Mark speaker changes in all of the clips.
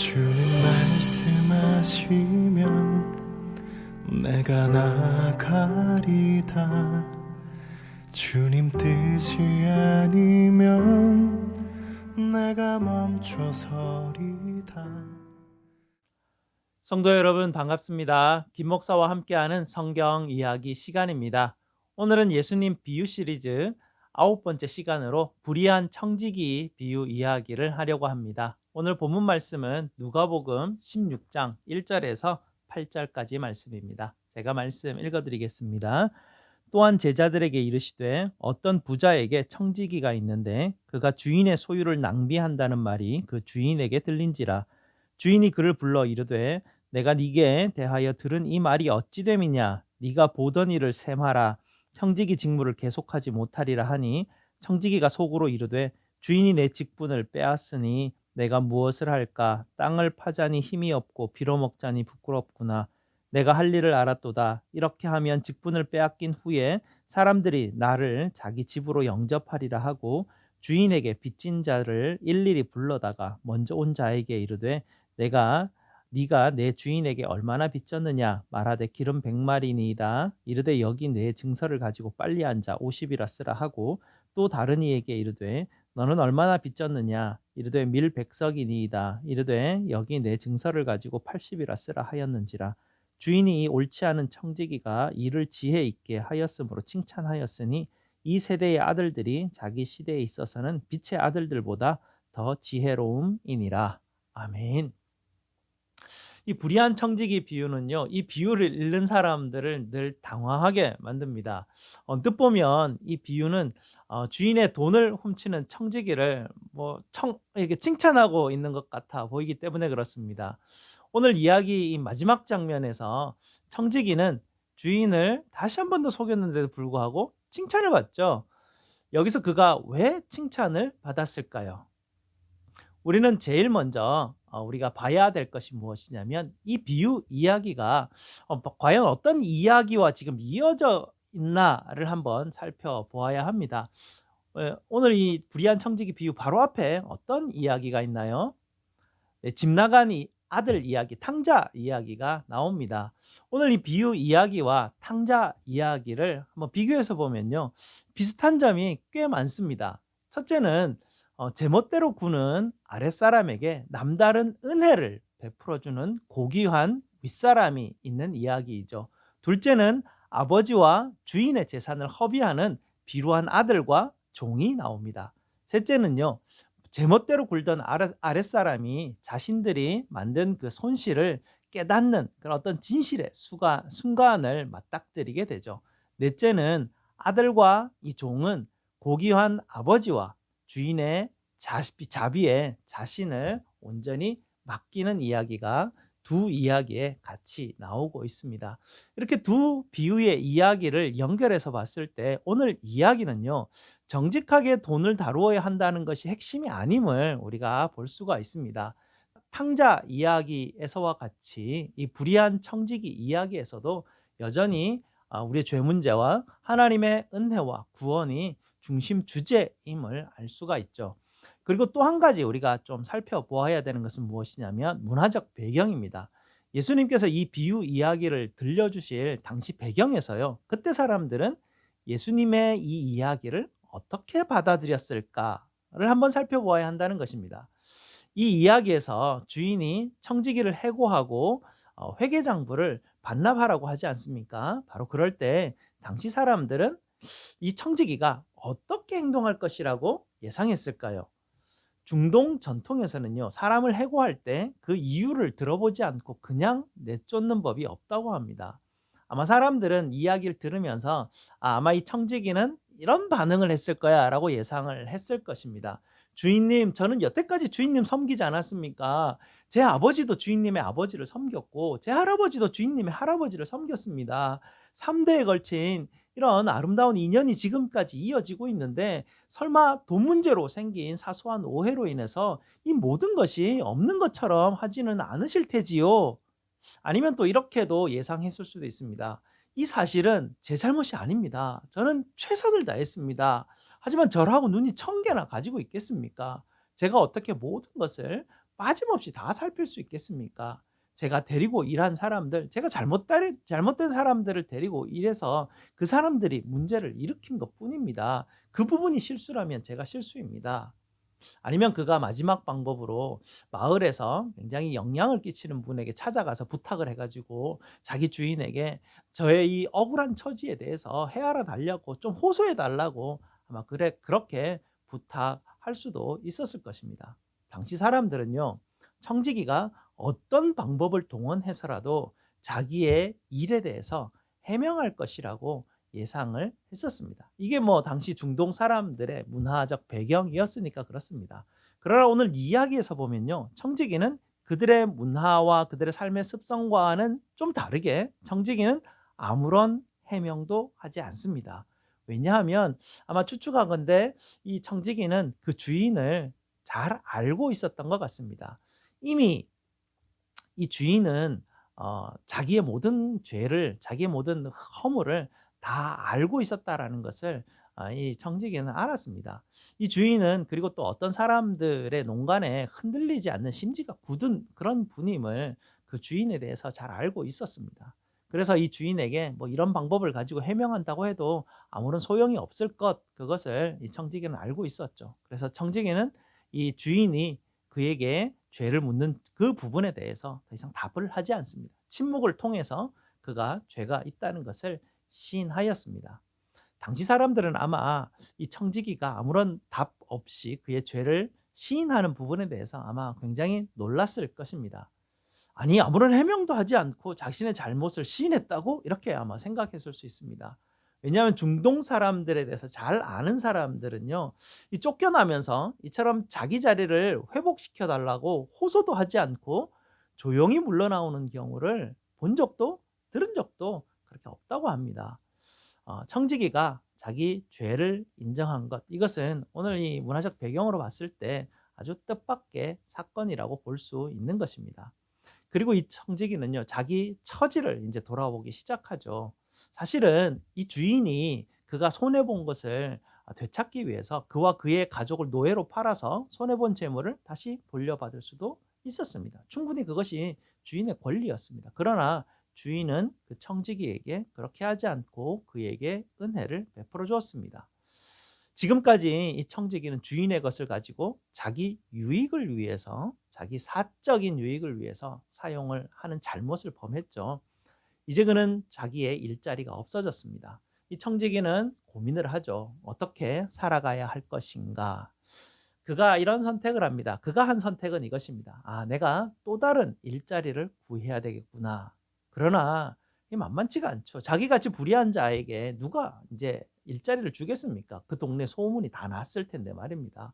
Speaker 1: 주님 말씀하시면 내가 나가리다. 주님 뜻이 아니면 내가 멈춰서리다.
Speaker 2: 성도 여러분 반갑습니다. 김 목사와 함께하는 성경 이야기 시간입니다. 오늘은 예수님 비유 시리즈 9번째 시간으로 불의한 청지기 비유 이야기를 하려고 합니다. 오늘 본문 말씀은 누가복음 16장 1절에서 8절까지 말씀입니다. 제가 말씀 읽어드리겠습니다. 또한 제자들에게 이르시되 어떤 부자에게 청지기가 있는데 그가 주인의 소유를 낭비한다는 말이 그 주인에게 들린지라. 주인이 그를 불러 이르되 내가 네게 대하여 들은 이 말이 어찌 됨이냐. 네가 보던 일을 셈하라. 청지기 직무를 계속하지 못하리라 하니 청지기가 속으로 이르되 주인이 내 직분을 빼앗으니 내가 무엇을 할까. 땅을 파자니 힘이 없고 빌어먹자니 부끄럽구나. 내가 할 일을 알았도다. 이렇게 하면 직분을 빼앗긴 후에 사람들이 나를 자기 집으로 영접하리라 하고 주인에게 빚진 자를 일일이 불러다가 먼저 온 자에게 이르되 네가 내 주인에게 얼마나 빚졌느냐. 말하되 기름 100마리니이다. 이르되 여기 내 증서를 가지고 빨리 앉아 50이라 쓰라 하고 또 다른 이에게 이르되 너는 얼마나 빚졌느냐. 이르되 밀 100석이니이다. 이르되 여기 내 증서를 가지고 80이라 쓰라 하였는지라. 주인이 이 옳지 않은 청지기가 일을 지혜 있게 하였으므로 칭찬하였으니 이 세대의 아들들이 자기 시대에 있어서는 빛의 아들들보다 더 지혜로움이니라. 아멘. 이 불의한 청지기 비유는요, 이 비유를 읽는 사람들을 늘 당황하게 만듭니다. 언뜻 보면 이 비유는 주인의 돈을 훔치는 청지기를 이렇게 칭찬하고 있는 것 같아 보이기 때문에 그렇습니다. 오늘 이야기 이 마지막 장면에서 청지기는 주인을 다시 한 번 더 속였는데도 불구하고 칭찬을 받죠. 여기서 그가 왜 칭찬을 받았을까요? 우리는 제일 먼저 우리가 봐야 될 것이 무엇이냐면 이 비유 이야기가 과연 어떤 이야기와 지금 이어져 있나를 한번 살펴보아야 합니다. 오늘 이 불의한 청지기 비유 바로 앞에 어떤 이야기가 있나요? 네, 집 나간 아들 이야기, 탕자 이야기가 나옵니다. 오늘 이 비유 이야기와 탕자 이야기를 한번 비교해서 보면요, 비슷한 점이 꽤 많습니다. 첫째는 제멋대로 구는 아랫사람에게 남다른 은혜를 베풀어주는 고귀한 윗사람이 있는 이야기이죠. 둘째는 아버지와 주인의 재산을 허비하는 비루한 아들과 종이 나옵니다. 셋째는요, 제멋대로 굴던 아랫사람이 자신들이 만든 그 손실을 깨닫는 그런 어떤 진실의 순간을 맞닥뜨리게 되죠. 넷째는 아들과 이 종은 고귀한 아버지와 주인의 자비에 자신을 온전히 맡기는 이야기가 두 이야기에 같이 나오고 있습니다. 이렇게 두 비유의 이야기를 연결해서 봤을 때 오늘 이야기는요, 정직하게 돈을 다루어야 한다는 것이 핵심이 아님을 우리가 볼 수가 있습니다. 탕자 이야기에서와 같이 이 불의한 청지기 이야기에서도 여전히 우리의 죄 문제와 하나님의 은혜와 구원이 중심 주제임을 알 수가 있죠. 그리고 또 한 가지 우리가 좀 살펴보아야 되는 것은 무엇이냐면 문화적 배경입니다. 예수님께서 이 비유 이야기를 들려주실 당시 배경에서요, 그때 사람들은 예수님의 이 이야기를 어떻게 받아들였을까를 한번 살펴보아야 한다는 것입니다. 이 이야기에서 주인이 청지기를 해고하고 회계장부를 반납하라고 하지 않습니까? 바로 그럴 때 당시 사람들은 이 청지기가 어떻게 행동할 것이라고 예상했을까요? 중동 전통에서는요, 사람을 해고할 때 그 이유를 들어보지 않고 그냥 내쫓는 법이 없다고 합니다. 아마 사람들은 이야기를 들으면서 아마 이 청지기는 이런 반응을 했을 거야 라고 예상을 했을 것입니다. 주인님, 저는 여태까지 주인님 섬기지 않았습니까? 제 아버지도 주인님의 아버지를 섬겼고 제 할아버지도 주인님의 할아버지를 섬겼습니다. 3대에 걸친 이런 아름다운 인연이 지금까지 이어지고 있는데 설마 돈 문제로 생긴 사소한 오해로 인해서 이 모든 것이 없는 것처럼 하지는 않으실 테지요? 아니면 또 이렇게도 예상했을 수도 있습니다. 이 사실은 제 잘못이 아닙니다. 저는 최선을 다했습니다. 하지만 저하고 눈이 천 개나 가지고 있겠습니까? 제가 어떻게 모든 것을 빠짐없이 다 살필 수 있겠습니까? 제가 데리고 일한 사람들, 제가 잘못된 사람들을 데리고 일해서 그 사람들이 문제를 일으킨 것뿐입니다. 그 부분이 실수라면 제가 실수입니다. 아니면 그가 마지막 방법으로 마을에서 굉장히 영향을 끼치는 분에게 찾아가서 부탁을 해가지고 자기 주인에게 저의 이 억울한 처지에 대해서 헤아려 달라고 좀 호소해 달라고 아마 그렇게 부탁할 수도 있었을 것입니다. 당시 사람들은요, 청지기가 어떤 방법을 동원해서라도 자기의 일에 대해서 해명할 것이라고 예상을 했었습니다. 이게 뭐 당시 중동 사람들의 문화적 배경이었으니까 그렇습니다. 그러나 오늘 이야기에서 보면요, 청지기는 그들의 문화와 그들의 삶의 습성과는 좀 다르게 청지기는 아무런 해명도 하지 않습니다. 왜냐하면 아마 추측하건대 이 청지기는 그 주인을 잘 알고 있었던 것 같습니다. 이미 이 주인은 자기의 모든 죄를, 자기의 모든 허물을 다 알고 있었다라는 것을 이 청지기는 알았습니다. 이 주인은 그리고 또 어떤 사람들의 농간에 흔들리지 않는 심지가 굳은 그런 분임을 그 주인에 대해서 잘 알고 있었습니다. 그래서 이 주인에게 뭐 이런 방법을 가지고 해명한다고 해도 아무런 소용이 없을 그것을 이 청지기는 알고 있었죠. 그래서 청지기는 이 주인이 그에게 죄를 묻는 그 부분에 대해서 더 이상 답을 하지 않습니다. 침묵을 통해서 그가 죄가 있다는 것을 시인하였습니다. 당시 사람들은 아마 이 청지기가 아무런 답 없이 그의 죄를 시인하는 부분에 대해서 아마 굉장히 놀랐을 것입니다. 아니, 아무런 해명도 하지 않고 자신의 잘못을 시인했다고? 이렇게 아마 생각했을 수 있습니다. 왜냐하면 중동 사람들에 대해서 잘 아는 사람들은요, 이 쫓겨나면서 이처럼 자기 자리를 회복시켜 달라고 호소도 하지 않고 조용히 물러나오는 경우를 본 적도 들은 적도 그렇게 없다고 합니다. 청지기가 자기 죄를 인정한 것, 이것은 오늘 이 문화적 배경으로 봤을 때 아주 뜻밖의 사건이라고 볼 수 있는 것입니다. 그리고 이 청지기는요, 자기 처지를 이제 돌아보기 시작하죠. 사실은 이 주인이 그가 손해본 것을 되찾기 위해서 그와 그의 가족을 노예로 팔아서 손해본 재물을 다시 돌려받을 수도 있었습니다. 충분히 그것이 주인의 권리였습니다. 그러나 주인은 그 청지기에게 그렇게 하지 않고 그에게 은혜를 베풀어 주었습니다. 지금까지 이 청지기는 주인의 것을 가지고 자기 유익을 위해서, 자기 사적인 유익을 위해서 사용을 하는 잘못을 범했죠. 이제 그는 자기의 일자리가 없어졌습니다. 이 청지기는 고민을 하죠. 어떻게 살아가야 할 것인가? 그가 이런 선택을 합니다. 그가 한 선택은 이것입니다. 내가 또 다른 일자리를 구해야 되겠구나. 그러나 이 만만치가 않죠. 자기같이 불의한 자에게 누가 이제 일자리를 주겠습니까? 그 동네 소문이 다 났을 텐데 말입니다.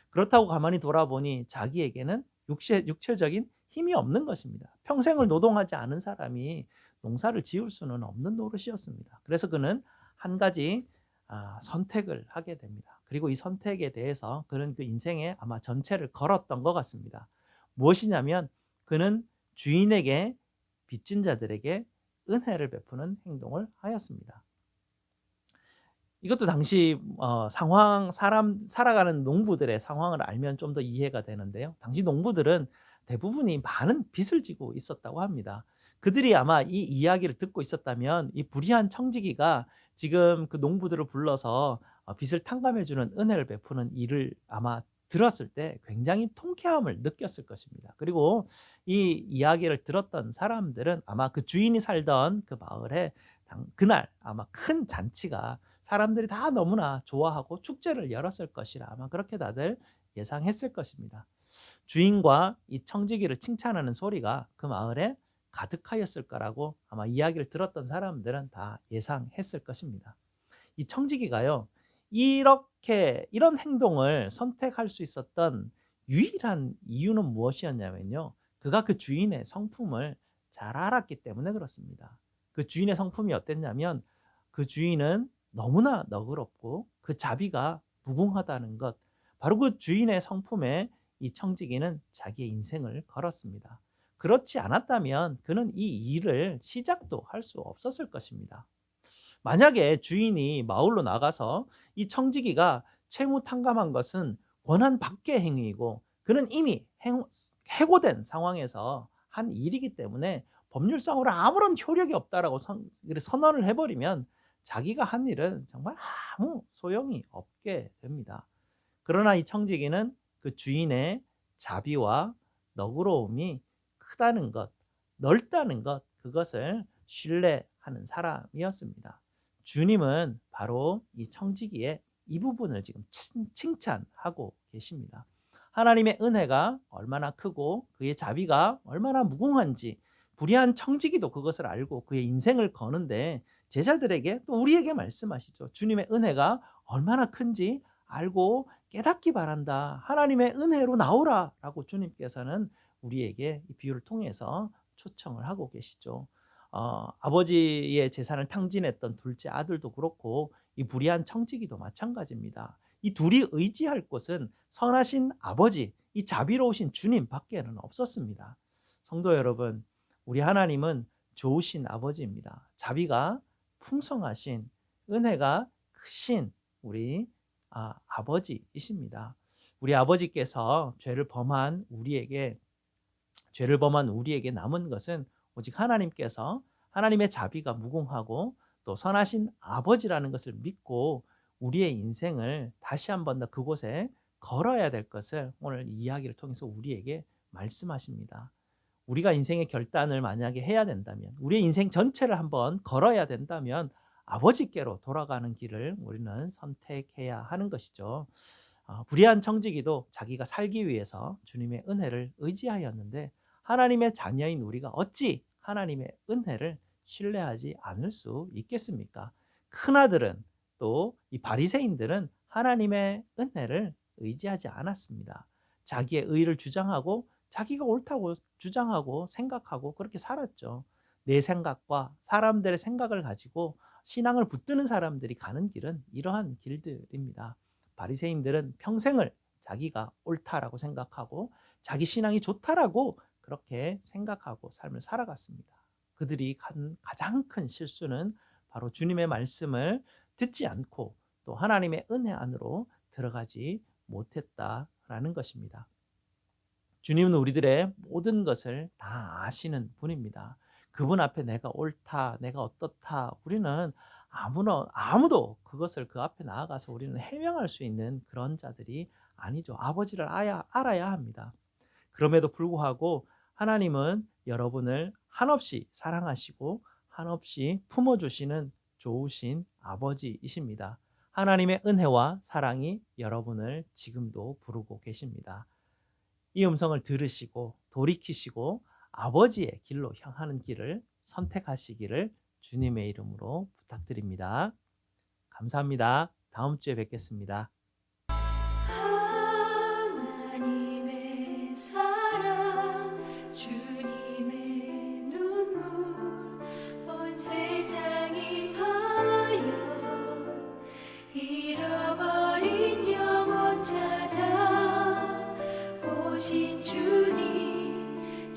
Speaker 2: 그렇다고 가만히 돌아보니 자기에게는 육체적인 힘이 없는 것입니다. 평생을 노동하지 않은 사람이 농사를 지을 수는 없는 노릇이었습니다. 그래서 그는 한 가지 선택을 하게 됩니다. 그리고 이 선택에 대해서 그는 그 인생의 아마 전체를 걸었던 것 같습니다. 무엇이냐면 그는 주인에게 빚진 자들에게 은혜를 베푸는 행동을 하였습니다. 이것도 당시 살아가는 농부들의 상황을 알면 좀 더 이해가 되는데요. 당시 농부들은 대부분이 많은 빚을 지고 있었다고 합니다. 그들이 아마 이 이야기를 듣고 있었다면 이 불의한 청지기가 지금 그 농부들을 불러서 빚을 탕감해주는 은혜를 베푸는 일을 아마 들었을 때 굉장히 통쾌함을 느꼈을 것입니다. 그리고 이 이야기를 들었던 사람들은 아마 그 주인이 살던 그 마을에 그날 아마 큰 잔치가 사람들이 다 너무나 좋아하고 축제를 열었을 것이라 아마 그렇게 다들 예상했을 것입니다. 주인과 이 청지기를 칭찬하는 소리가 그 마을에 가득하였을 거라고 아마 이야기를 들었던 사람들은 다 예상했을 것입니다. 이 청지기가요, 이런 행동을 선택할 수 있었던 유일한 이유는 무엇이었냐면요, 그가 그 주인의 성품을 잘 알았기 때문에 그렇습니다. 그 주인의 성품이 어땠냐면 그 주인은 너무나 너그럽고 그 자비가 무궁하다는 것, 바로 그 주인의 성품에 이 청지기는 자기의 인생을 걸었습니다. 그렇지 않았다면 그는 이 일을 시작도 할 수 없었을 것입니다. 만약에 주인이 마을로 나가서 이 청지기가 채무 탕감한 것은 권한 밖의 행위이고 그는 이미 해고된 상황에서 한 일이기 때문에 법률상으로 아무런 효력이 없다라고 선언을 해버리면 자기가 한 일은 정말 아무 소용이 없게 됩니다. 그러나 이 청지기는 그 주인의 자비와 너그러움이 크다는 것, 넓다는 것, 그것을 신뢰하는 사람이었습니다. 주님은 바로 이 청지기의 이 부분을 지금 칭찬하고 계십니다. 하나님의 은혜가 얼마나 크고 그의 자비가 얼마나 무궁한지 불의한 청지기도 그것을 알고 그의 인생을 거는데 제자들에게 또 우리에게 말씀하시죠. 주님의 은혜가 얼마나 큰지 알고 깨닫기 바란다. 하나님의 은혜로 나오라 라고 주님께서는 우리에게 이 비유를 통해서 초청을 하고 계시죠. 아버지의 재산을 탕진했던 둘째 아들도 그렇고 이 불의한 청지기도 마찬가지입니다. 이 둘이 의지할 곳은 선하신 아버지, 이 자비로우신 주님 밖에는 없었습니다. 성도 여러분, 우리 하나님은 좋으신 아버지입니다. 자비가 풍성하신, 은혜가 크신 우리 아버지이십니다. 우리 아버지께서 죄를 범한 우리에게 남은 것은 오직 하나님께서 하나님의 자비가 무궁하고 또 선하신 아버지라는 것을 믿고 우리의 인생을 다시 한 번 더 그곳에 걸어야 될 것을 오늘 이 이야기를 통해서 우리에게 말씀하십니다. 우리가 인생의 결단을 만약에 해야 된다면, 우리의 인생 전체를 한번 걸어야 된다면 아버지께로 돌아가는 길을 우리는 선택해야 하는 것이죠. 불의한 청지기도 자기가 살기 위해서 주님의 은혜를 의지하였는데 하나님의 자녀인 우리가 어찌 하나님의 은혜를 신뢰하지 않을 수 있겠습니까? 큰아들은 또 이 바리새인들은 하나님의 은혜를 의지하지 않았습니다. 자기의 의를 주장하고 자기가 옳다고 주장하고 생각하고 그렇게 살았죠. 내 생각과 사람들의 생각을 가지고 신앙을 붙드는 사람들이 가는 길은 이러한 길들입니다. 바리새인들은 평생을 자기가 옳다라고 생각하고 자기 신앙이 좋다라고 그렇게 생각하고 삶을 살아갔습니다. 그들이 한 가장 큰 실수는 바로 주님의 말씀을 듣지 않고 또 하나님의 은혜 안으로 들어가지 못했다라는 것입니다. 주님은 우리들의 모든 것을 다 아시는 분입니다. 그분 앞에 내가 옳다, 내가 어떻다, 우리는 아무도 그것을 그 앞에 나아가서 우리는 해명할 수 있는 그런 자들이 아니죠. 아버지를 알아야 합니다. 그럼에도 불구하고 하나님은 여러분을 한없이 사랑하시고 한없이 품어주시는 좋으신 아버지이십니다. 하나님의 은혜와 사랑이 여러분을 지금도 부르고 계십니다. 이 음성을 들으시고 돌이키시고 아버지의 길로 향하는 길을 선택하시기를 주님의 이름으로 부탁드립니다. 감사합니다. 다음 주에 뵙겠습니다.
Speaker 3: 하나님의 사랑 주님의 눈물 온 세상이 하여 잃어버린 영혼 찾아 오신 주님